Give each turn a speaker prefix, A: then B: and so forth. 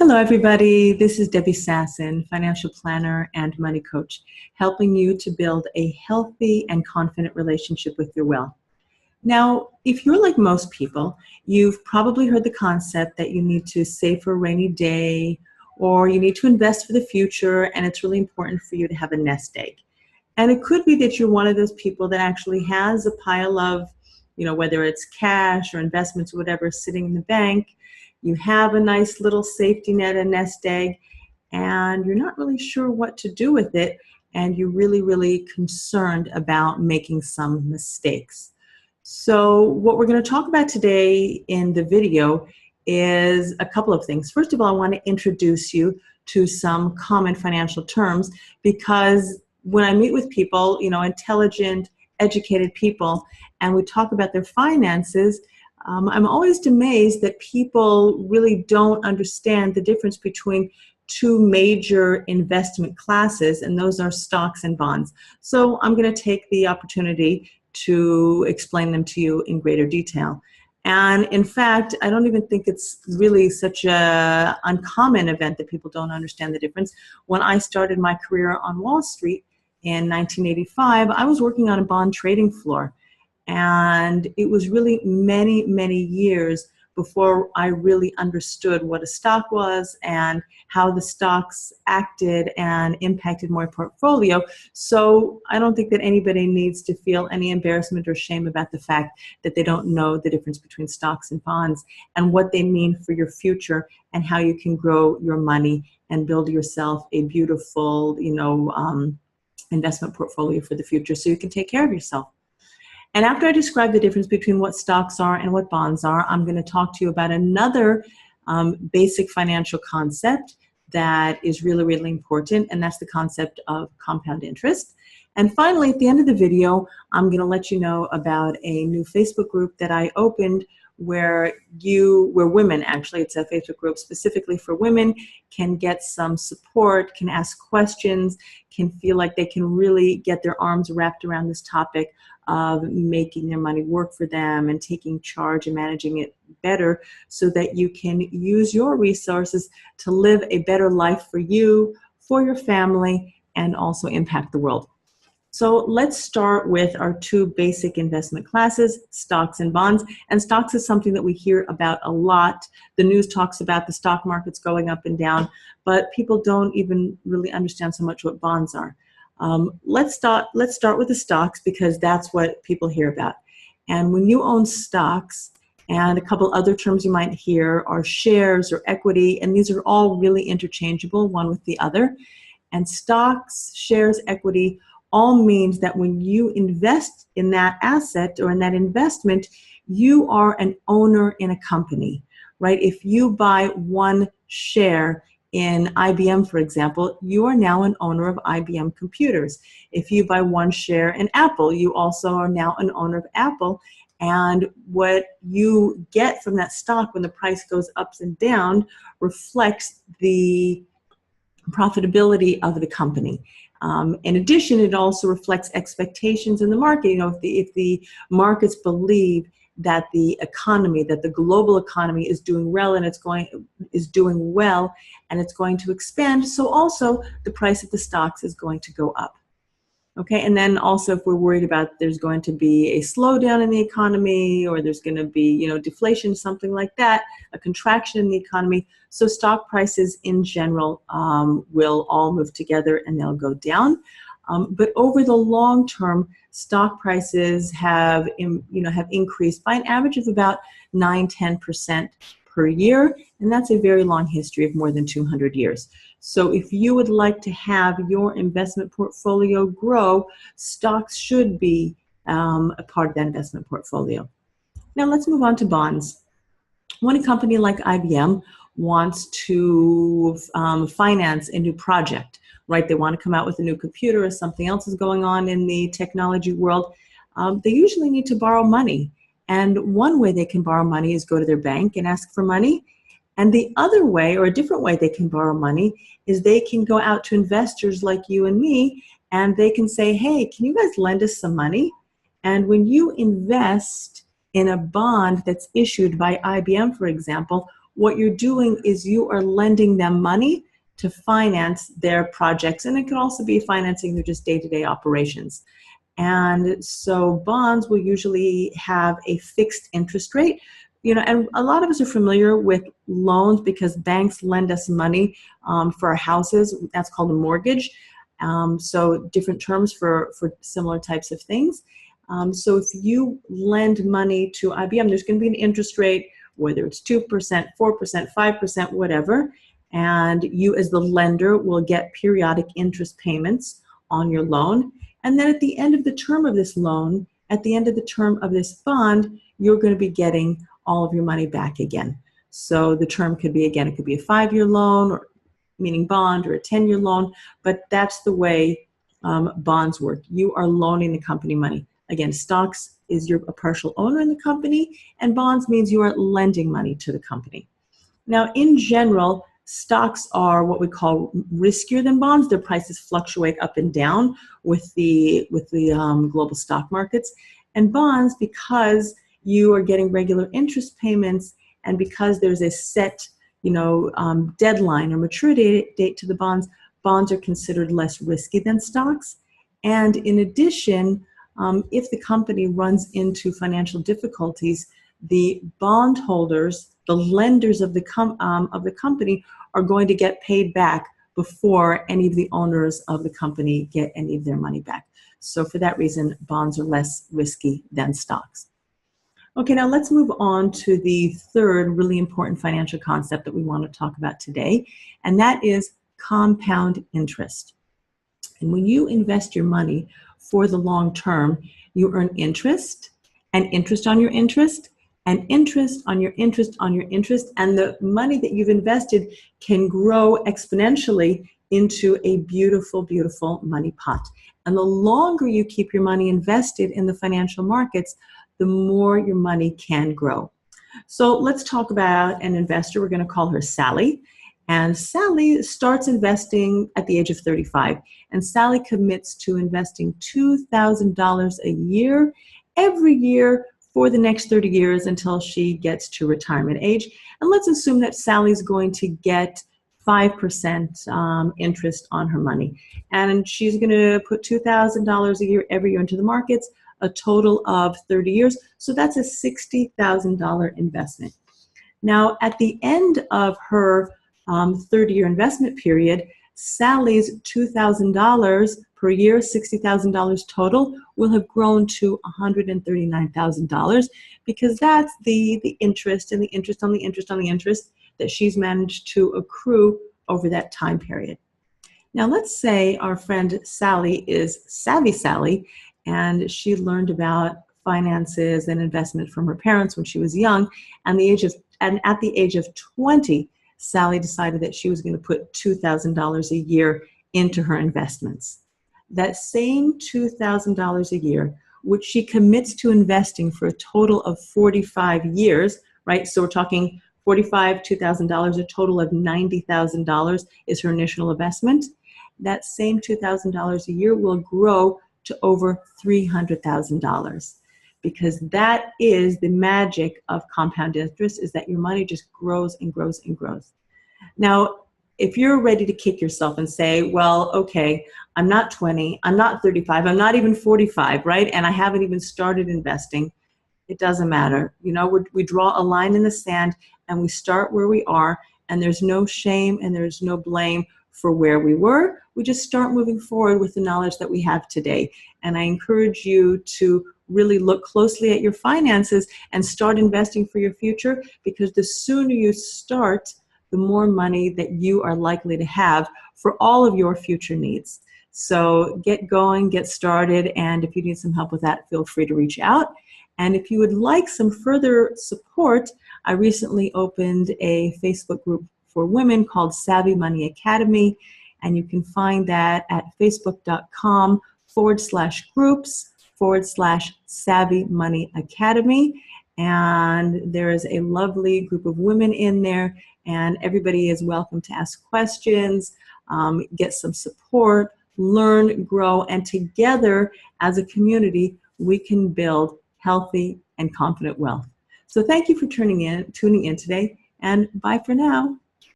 A: Hello, everybody. This is Debbie Sassen, financial planner and money coach, helping you to build a healthy and confident relationship with your wealth. Now, if you're like most people, you've probably heard the concept that you need to save for a rainy day or you need to invest for the future, and it's really important for you to have a nest egg. And it could be that you're one of those people that actually has a pile of, whether it's cash or investments or whatever, sitting in the bank. You have a nice little safety net, a nest egg, and you're not really sure what to do with it, and you're really, really concerned about making some mistakes. So what we're going to talk about today in the video is a couple of things. First of all, I want to introduce you to some common financial terms, because when I meet with people, intelligent, educated people, and we talk about their finances, I'm always amazed that people really don't understand the difference between two major investment classes, and those are stocks and bonds. So I'm going to take the opportunity to explain them to you in greater detail. And in fact, I don't even think it's really such an uncommon event that people don't understand the difference. When I started my career on Wall Street in 1985, I was working on a bond trading floor. And it was really many, many years before I really understood what a stock was and how the stocks acted and impacted my portfolio. So I don't think that anybody needs to feel any embarrassment or shame about the fact that they don't know the difference between stocks and bonds and what they mean for your future and how you can grow your money and build yourself a beautiful, investment portfolio for the future so you can take care of yourself. And after I describe the difference between what stocks are and what bonds are, I'm going to talk to you about another basic financial concept that is really, really important, and that's the concept of compound interest. And finally, at the end of the video, I'm going to let you know about a new Facebook group that I opened where women, actually, it's a Facebook group specifically for women, can get some support, can ask questions, can feel like they can really get their arms wrapped around this topic of making their money work for them and taking charge and managing it better so that you can use your resources to live a better life for you, for your family, and also impact the world. So let's start with our two basic investment classes, stocks and bonds. And stocks is something that we hear about a lot. The news talks about the stock markets going up and down, but people don't even really understand so much what bonds are. Let's start with the stocks because that's what people hear about. And when you own stocks, and a couple other terms you might hear are shares or equity, and these are all really interchangeable, one with the other. And stocks, shares, equity all means that when you invest in that asset or in that investment, you are an owner in a company, right? If you buy one share in IBM, for example, you are now an owner of IBM computers. If you buy one share in Apple, you also are now an owner of Apple. And what you get from that stock when the price goes up and down reflects the profitability of the company. In addition, it also reflects expectations in the market. If the markets believe that the economy, that the global economy is doing well and it's going to expand, so also the price of the stocks is going to go up. Okay, and then also if we're worried about there's going to be a slowdown in the economy or there's going to be, deflation, something like that, a contraction in the economy, so stock prices in general will all move together and they'll go down. But over the long term, stock prices have increased by an average of about 9–10% per year, and that's a very long history of more than 200 years. So if you would like to have your investment portfolio grow, stocks should be a part of that investment portfolio. Now let's move on to bonds. When a company like IBM wants to finance a new project, right? They want to come out with a new computer or something else is going on in the technology world, they usually need to borrow money. And one way they can borrow money is go to their bank and ask for money. And the other way, or a different way they can borrow money, is they can go out to investors like you and me, and they can say, hey, can you guys lend us some money? And when you invest in a bond that's issued by IBM, for example, what you're doing is you are lending them money to finance their projects, and it could also be financing their just day-to-day operations. And so bonds will usually have a fixed interest rate. And a lot of us are familiar with loans because banks lend us money for our houses. That's called a mortgage. So different terms for similar types of things. So if you lend money to IBM, there's going to be an interest rate, whether it's 2%, 4%, 5%, whatever. And you as the lender will get periodic interest payments on your loan. And then at the end of the term of this loan, at the end of the term of this bond, you're going to be getting all of your money back again. So the term could be, again, it could be a 5-year loan, or meaning bond, or a 10-year loan, but that's the way bonds work. You are loaning the company money. Again, stocks is you're a partial owner in the company, and bonds means you are lending money to the company. Now, in general, stocks are what we call riskier than bonds. Their prices fluctuate up and down with the global stock markets. And bonds, because you are getting regular interest payments, and because there's a set deadline or maturity date to the bonds, bonds are considered less risky than stocks. And in addition, if the company runs into financial difficulties, the bondholders, the lenders of the company, are going to get paid back before any of the owners of the company get any of their money back. So for that reason, bonds are less risky than stocks. Okay, now let's move on to the third really important financial concept that we want to talk about today, and that is compound interest. And when you invest your money for the long term, you earn interest, and interest on your interest, and interest on your interest on your interest, and the money that you've invested can grow exponentially into a beautiful, beautiful money pot. And the longer you keep your money invested in the financial markets, the more your money can grow. So let's talk about an investor. We're going to call her Sally. And Sally starts investing at the age of 35. And Sally commits to investing $2,000 a year, every year, for the next 30 years until she gets to retirement age. And let's assume that Sally's going to get 5% interest on her money. And she's going to put $2,000 a year every year into the markets, a total of 30 years. So that's a $60,000 investment. Now, at the end of her 30-year investment period, Sally's $2,000 per year, $60,000 total, will have grown to $139,000 because that's the interest and the interest on the interest on the interest that she's managed to accrue over that time period. Now, let's say our friend Sally is Savvy Sally, and she learned about finances and investment from her parents when she was young, and at the age of 20, Sally decided that she was going to put $2,000 a year into her investments. That same $2,000 a year, which she commits to investing for a total of 45 years, right? So we're talking 45, $2,000, a total of $90,000 is her initial investment. That same $2,000 a year will grow to over $300,000, because that is the magic of compound interest, is that your money just grows and grows and grows. Now, if you're ready to kick yourself and say, well, okay, I'm not 20, I'm not 35, I'm not even 45, right? And I haven't even started investing. It doesn't matter. We draw a line in the sand and we start where we are, and there's no shame and there's no blame for where we were. We just start moving forward with the knowledge that we have today. And I encourage you to really look closely at your finances and start investing for your future, because the sooner you start, the more money that you are likely to have for all of your future needs. So get going, get started, and if you need some help with that, feel free to reach out. And if you would like some further support, I recently opened a Facebook group for women called Savvy Money Academy, and you can find that at facebook.com/groups/Savvy Money Academy. And there is a lovely group of women in there, and everybody is welcome to ask questions, get some support, learn, grow, and together as a community, we can build healthy and confident wealth. So thank you for tuning in today. And bye for now.